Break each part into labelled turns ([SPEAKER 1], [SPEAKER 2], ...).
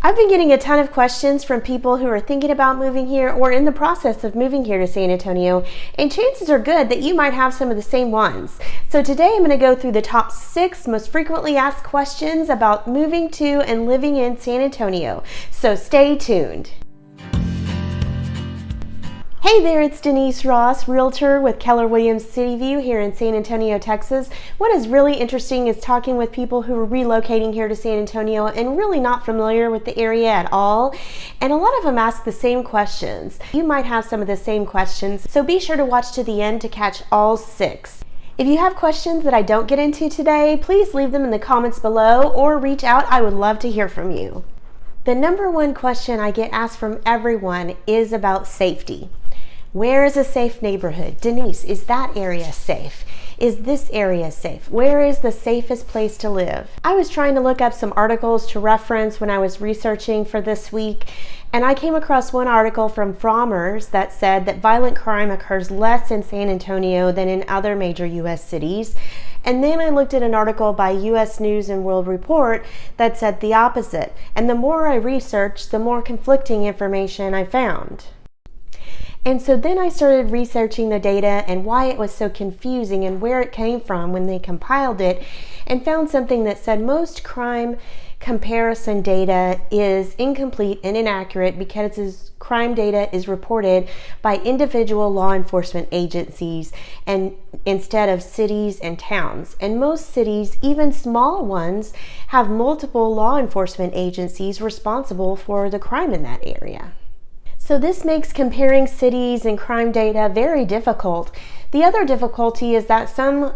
[SPEAKER 1] I've been getting a ton of questions from people who are thinking about moving here or in the process of moving here to San Antonio, and chances are good that you might have some of the same ones. So today I'm going to go through the top 6 most frequently asked questions about moving to and living in San Antonio. So stay tuned. Hey there, it's Denise Ross, Realtor with Keller Williams City View here in San Antonio, Texas. What is really interesting is talking with people who are relocating here to San Antonio and really not familiar with the area at all. And a lot of them ask the same questions. You might have some of the same questions, so be sure to watch to the end to catch all 6. If you have questions that I don't get into today, please leave them in the comments below or reach out. I would love to hear from you. The number one question I get asked from everyone is about safety. Where is a safe neighborhood? Denise, is that area safe? Is this area safe? Where is the safest place to live? I was trying to look up some articles to reference when I was researching for this week, and I came across one article from Frommer's that said that violent crime occurs less in San Antonio than in other major U.S. cities. And then I looked at an article by U.S. News and World Report that said the opposite. And the more I researched, the more conflicting information I found. And so then I started researching the data and why it was so confusing and where it came from when they compiled it, and found something that said most crime comparison data is incomplete and inaccurate because crime data is reported by individual law enforcement agencies and instead of cities and towns. And most cities, even small ones, have multiple law enforcement agencies responsible for the crime in that area. So this makes comparing cities and crime data very difficult. The other difficulty is that some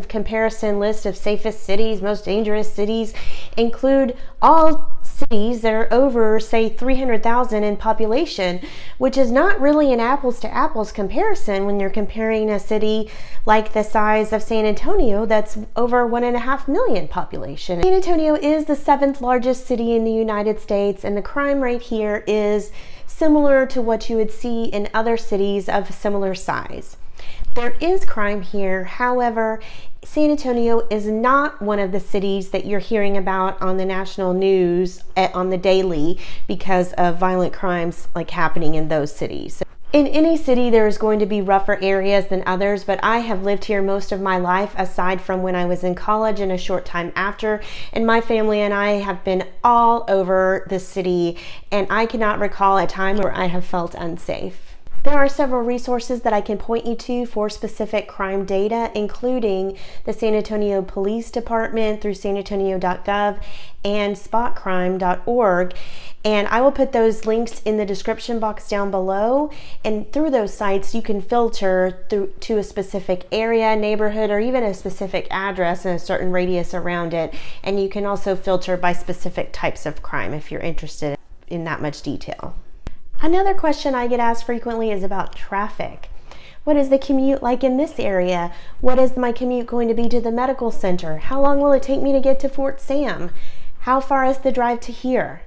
[SPEAKER 1] comparison list of safest cities, most dangerous cities, include all cities that are over, say, 300,000 in population, which is not really an apples to apples comparison when you're comparing a city like the size of San Antonio that's over 1.5 million population. San Antonio is the 7th largest city in the United States, and the crime rate here is similar to what you would see in other cities of similar size. There is crime here, however, San Antonio is not one of the cities that you're hearing about on the national news on the daily because of violent crimes like happening in those cities. In any city, there's going to be rougher areas than others, but I have lived here most of my life, aside from when I was in college and a short time after, and my family and I have been all over the city, and I cannot recall a time where I have felt unsafe. There are several resources that I can point you to for specific crime data, including the San Antonio Police Department through sanantonio.gov and spotcrime.org. And I will put those links in the description box down below. And through those sites, you can filter to a specific area, neighborhood, or even a specific address and a certain radius around it. And you can also filter by specific types of crime if you're interested in that much detail. Another question I get asked frequently is about traffic. What is the commute like in this area? What is my commute going to be to the medical center? How long will it take me to get to Fort Sam? How far is the drive to here?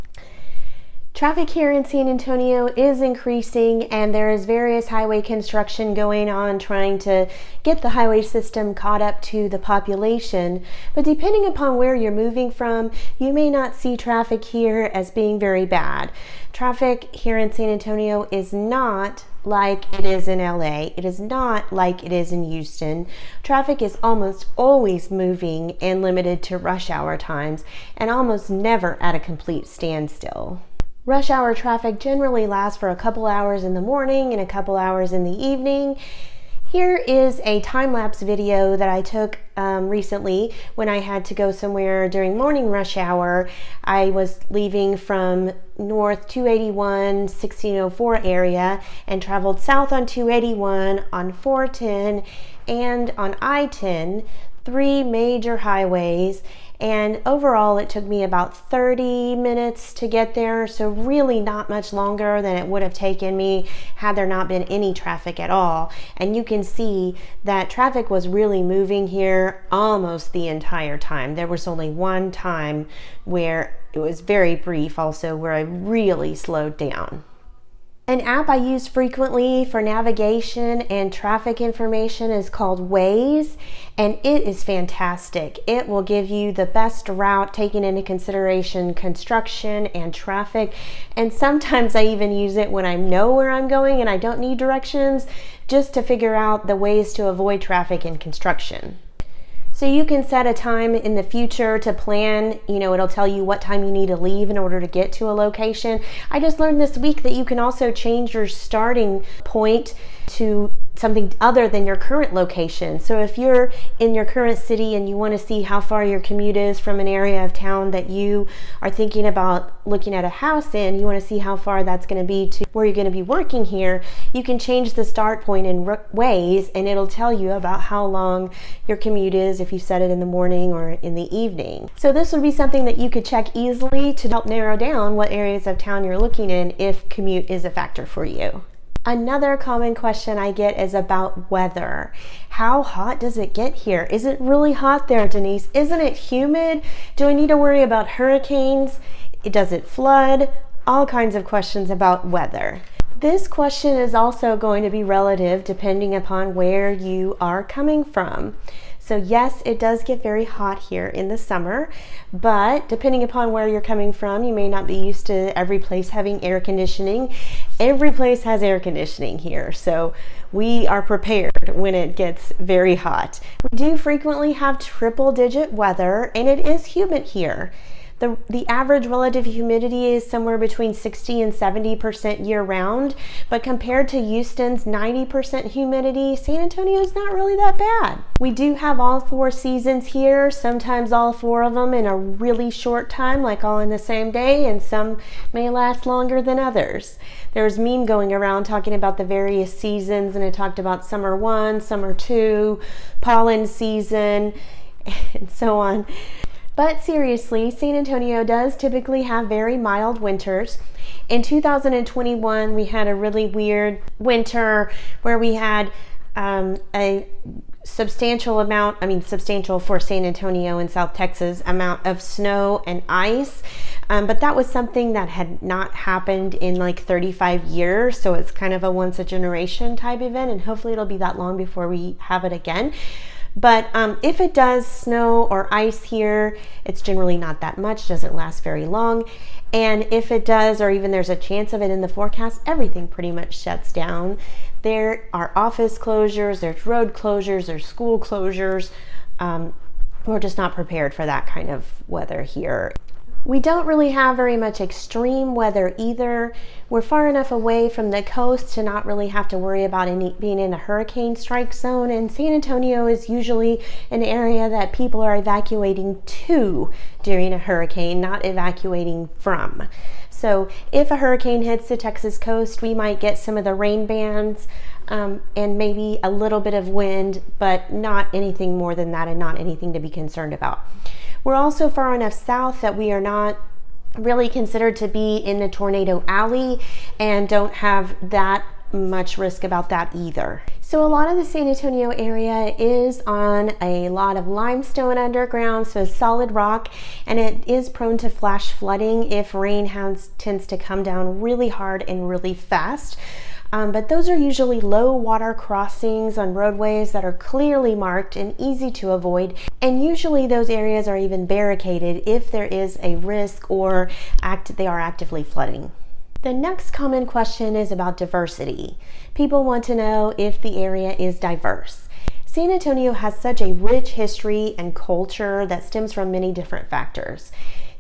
[SPEAKER 1] Traffic here in San Antonio is increasing, and there is various highway construction going on trying to get the highway system caught up to the population. But depending upon where you're moving from, you may not see traffic here as being very bad. Traffic here in San Antonio is not like it is in LA. It is not like it is in Houston. Traffic is almost always moving and limited to rush hour times, and almost never at a complete standstill. Rush hour traffic generally lasts for a couple hours in the morning and a couple hours in the evening. Here is a time-lapse video that I took recently when I had to go somewhere during morning rush hour. I was leaving from North 281, 1604 area and traveled south on 281, on 410, and on I-10, 3 major highways. And overall, it took me about 30 minutes to get there, so really not much longer than it would have taken me had there not been any traffic at all. And you can see that traffic was really moving here almost the entire time. There was only one time where it was very brief also where I really slowed down. An app I use frequently for navigation and traffic information is called Waze, and it is fantastic. It will give you the best route taking into consideration construction and traffic, and sometimes I even use it when I know where I'm going and I don't need directions, just to figure out the ways to avoid traffic and construction. So you can set a time in the future to plan, it'll tell you what time you need to leave in order to get to a location. I just learned this week that you can also change your starting point to something other than your current location. So if you're in your current city and you want to see how far your commute is from an area of town that you are thinking about looking at a house in, you want to see how far that's going to be to where you're going to be working here, you can change the start point in Waze, and it'll tell you about how long your commute is if you set it in the morning or in the evening. So this would be something that you could check easily to help narrow down what areas of town you're looking in if commute is a factor for you. Another common question I get is about weather. How hot does it get here? Is it really hot there, Denise? Isn't it humid? Do I need to worry about hurricanes? Does it flood? All kinds of questions about weather. This question is also going to be relative depending upon where you are coming from. So yes, it does get very hot here in the summer, but depending upon where you're coming from, you may not be used to every place having air conditioning. Every place has air conditioning here, so we are prepared when it gets very hot. We do frequently have triple-digit weather, and it is humid here. The average relative humidity is somewhere between 60 and 70% year-round, but compared to Houston's 90% humidity, San Antonio is not really that bad. We do have all 4 seasons here, sometimes all 4 of them in a really short time, like all in the same day, and some may last longer than others. There's a meme going around talking about the various seasons, and it talked about summer 1, summer 2, pollen season, and so on. But seriously, San Antonio does typically have very mild winters. In 2021, we had a really weird winter where we had a substantial for San Antonio and South Texas, amount of snow and ice. But that was something that had not happened in like 35 years. So it's kind of a once a generation type event, and hopefully it'll be that long before we have it again. But if it does snow or ice here, it's generally not that much, doesn't last very long. And if it does, or even there's a chance of it in the forecast, everything pretty much shuts down. There are office closures, there's road closures, there's school closures. We're just not prepared for that kind of weather here. We don't really have very much extreme weather either. We're far enough away from the coast to not really have to worry about being in a hurricane strike zone, and San Antonio is usually an area that people are evacuating to during a hurricane, not evacuating from. So if a hurricane hits the Texas coast, we might get some of the rain bands and maybe a little bit of wind, but not anything more than that, and not anything to be concerned about. We're also far enough south that we are not really considered to be in the tornado alley and don't have that much risk about that either. So a lot of the San Antonio area is on a lot of limestone underground, so solid rock, and it is prone to flash flooding if rain tends to come down really hard and really fast. But those are usually low water crossings on roadways that are clearly marked and easy to avoid. And usually those areas are even barricaded if there is a risk or they are actively flooding. The next common question is about diversity. People want to know if the area is diverse. San Antonio has such a rich history and culture that stems from many different factors.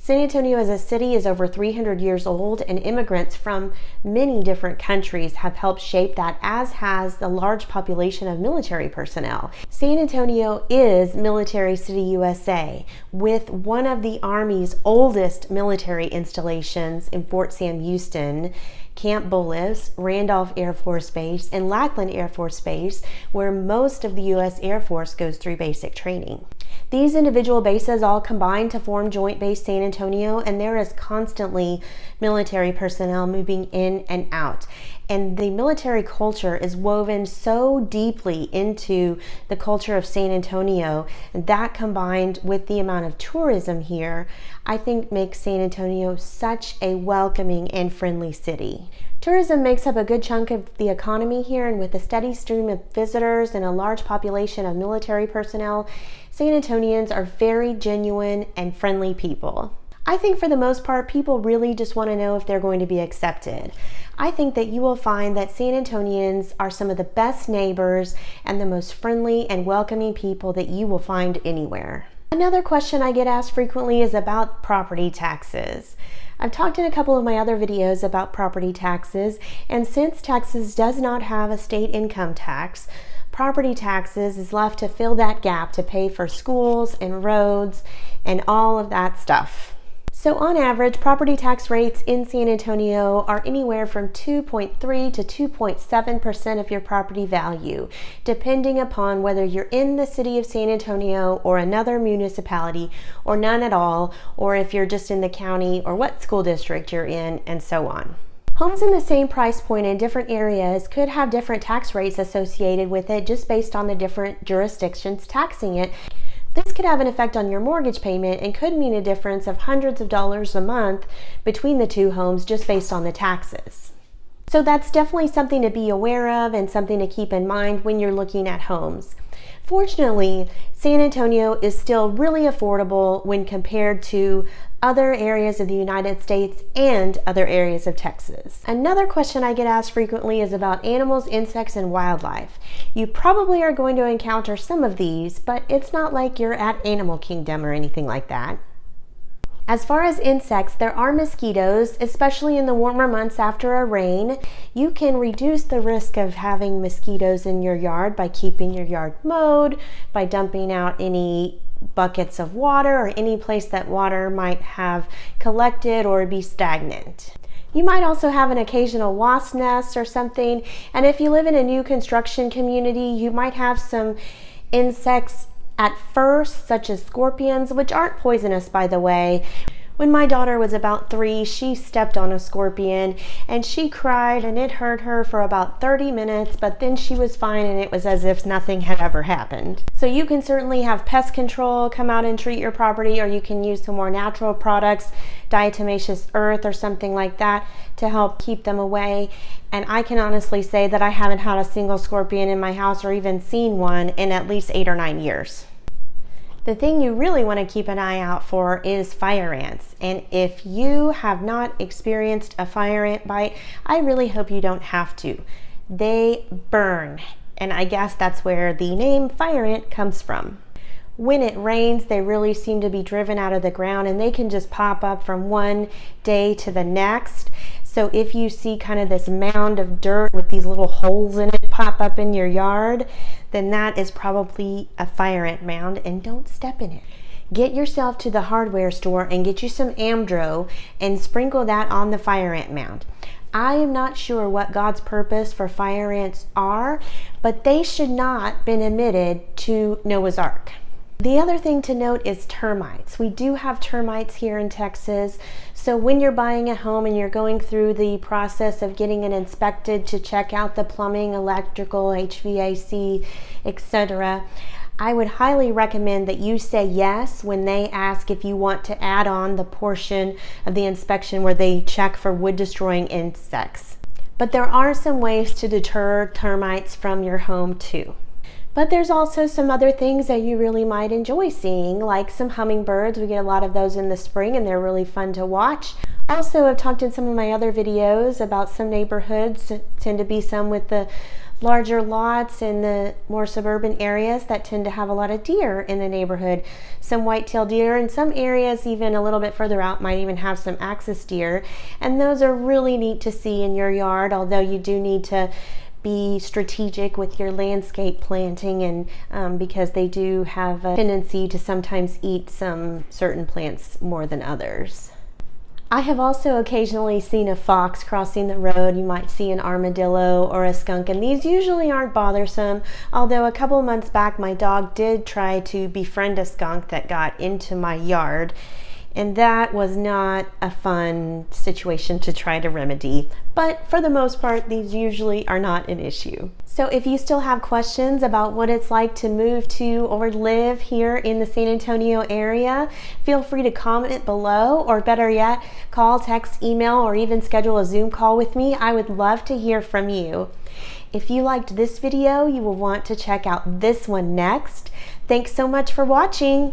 [SPEAKER 1] San Antonio as a city is over 300 years old, and immigrants from many different countries have helped shape that, as has the large population of military personnel. San Antonio is Military City USA, with one of the Army's oldest military installations in Fort Sam Houston, Camp Bullis, Randolph Air Force Base, and Lackland Air Force Base, where most of the U.S. Air Force goes through basic training. These individual bases all combine to form Joint Base San Antonio, and there is constantly military personnel moving in and out. And the military culture is woven so deeply into the culture of San Antonio. That combined with the amount of tourism here, I think makes San Antonio such a welcoming and friendly city. Tourism makes up a good chunk of the economy here, and with a steady stream of visitors and a large population of military personnel, San Antonians are very genuine and friendly people. I think for the most part, people really just want to know if they're going to be accepted. I think that you will find that San Antonians are some of the best neighbors and the most friendly and welcoming people that you will find anywhere. Another question I get asked frequently is about property taxes. I've talked in a couple of my other videos about property taxes, and since Texas does not have a state income tax, property taxes is left to fill that gap to pay for schools and roads and all of that stuff. So on average, property tax rates in San Antonio are anywhere from 2.3 to 2.7% of your property value, depending upon whether you're in the city of San Antonio or another municipality, or none at all, or if you're just in the county or what school district you're in, and so on. Homes in the same price point in different areas could have different tax rates associated with it just based on the different jurisdictions taxing it. This could have an effect on your mortgage payment and could mean a difference of hundreds of dollars a month between the two homes just based on the taxes. So that's definitely something to be aware of and something to keep in mind when you're looking at homes. Fortunately, San Antonio is still really affordable when compared to other areas of the United States and other areas of Texas. Another question I get asked frequently is about animals, insects, and wildlife. You probably are going to encounter some of these, but it's not like you're at Animal Kingdom or anything like that. As far as insects, there are mosquitoes, especially in the warmer months after a rain. You can reduce the risk of having mosquitoes in your yard by keeping your yard mowed, by dumping out any buckets of water or any place that water might have collected or be stagnant. You might also have an occasional wasp nest or something, and if you live in a new construction community, you might have some insects at first, such as scorpions, which aren't poisonous, by the way. When my daughter was about 3, she stepped on a scorpion and she cried and it hurt her for about 30 minutes, but then she was fine and it was as if nothing had ever happened. So you can certainly have pest control come out and treat your property, or you can use some more natural products, diatomaceous earth or something like that, to help keep them away. And I can honestly say that I haven't had a single scorpion in my house or even seen one in at least 8 or 9 years. The thing you really want to keep an eye out for is fire ants. And if you have not experienced a fire ant bite, I really hope you don't have to. They burn, and I guess that's where the name fire ant comes from. When it rains, they really seem to be driven out of the ground, and they can just pop up from one day to the next. So if you see kind of this mound of dirt with these little holes in it pop up in your yard, then that is probably a fire ant mound, and don't step in it. Get yourself to the hardware store and get you some Amdro and sprinkle that on the fire ant mound. I am not sure what God's purpose for fire ants are, but they should not been admitted to Noah's Ark. The other thing to note is termites. We do have termites here in Texas, so when you're buying a home and you're going through the process of getting it inspected to check out the plumbing, electrical, HVAC, etc., I would highly recommend that you say yes when they ask if you want to add on the portion of the inspection where they check for wood-destroying insects. But there are some ways to deter termites from your home too. But there's also some other things that you really might enjoy seeing, like some hummingbirds. We get a lot of those in the spring and they're really fun to watch. Also, I've talked in some of my other videos about some neighborhoods, tend to be some with the larger lots in the more suburban areas that tend to have a lot of deer in the neighborhood. Some white-tailed deer, and some areas even a little bit further out might even have some axis deer. And those are really neat to see in your yard, although you do need to be strategic with your landscape planting, and because they do have a tendency to sometimes eat some certain plants more than others. I have also occasionally seen a fox crossing the road. You might see an armadillo or a skunk, and these usually aren't bothersome, although a couple months back my dog did try to befriend a skunk that got into my yard. And that was not a fun situation to try to remedy. But for the most part, these usually are not an issue. So if you still have questions about what it's like to move to or live here in the San Antonio area, feel free to comment below, or better yet, call, text, email, or even schedule a Zoom call with me. I would love to hear from you. If you liked this video, you will want to check out this one next. Thanks so much for watching.